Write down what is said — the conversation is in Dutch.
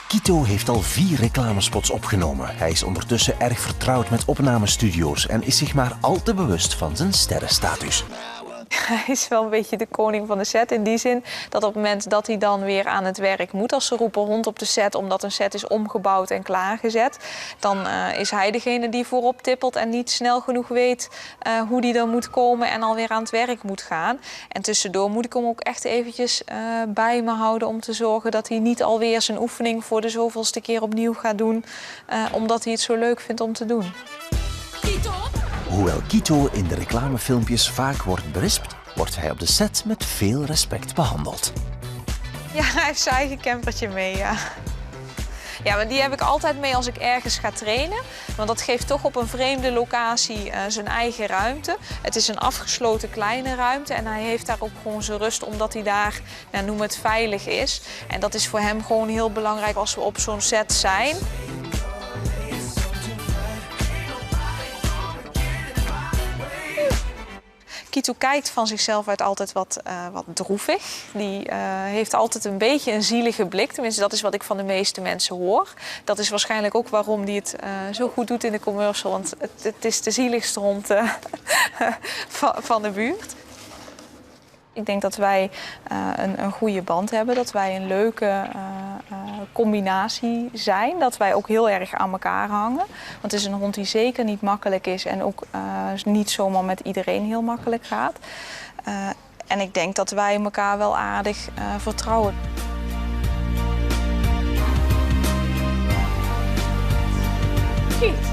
Kito heeft al 4 reclamespots opgenomen. Hij is ondertussen erg vertrouwd met opnamestudio's en is zich maar al te bewust van zijn sterrenstatus. Hij is wel een beetje de koning van de set in die zin dat op het moment dat hij dan weer aan het werk moet, als ze roepen hond op de set omdat een set is omgebouwd en klaargezet, dan is hij degene die voorop tippelt en niet snel genoeg weet hoe die dan moet komen en alweer aan het werk moet gaan. En tussendoor moet ik hem ook echt eventjes bij me houden om te zorgen dat hij niet alweer zijn oefening voor de zoveelste keer opnieuw gaat doen, omdat hij het zo leuk vindt om te doen. Hoewel Kito in de reclamefilmpjes vaak wordt berispt, wordt hij op de set met veel respect behandeld. Ja, hij heeft zijn eigen campertje mee, ja. Ja, maar die heb ik altijd mee als ik ergens ga trainen. Want dat geeft toch op een vreemde locatie zijn eigen ruimte. Het is een afgesloten kleine ruimte en hij heeft daar ook gewoon zijn rust omdat hij daar, nou, noem het, veilig is. En dat is voor hem gewoon heel belangrijk als we op zo'n set zijn. Kito kijkt van zichzelf uit altijd wat droevig. Die heeft altijd een beetje een zielige blik. Tenminste, dat is wat ik van de meeste mensen hoor. Dat is waarschijnlijk ook waarom hij het zo goed doet in de commercial. Want het is de zieligste hond van de buurt. Ik denk dat wij een goede band hebben. Dat wij een leuke combinatie zijn. Dat wij ook heel erg aan elkaar hangen. Want het is een hond die zeker niet makkelijk is en ook niet zomaar met iedereen heel makkelijk gaat. En ik denk dat wij elkaar wel aardig vertrouwen. Kiet.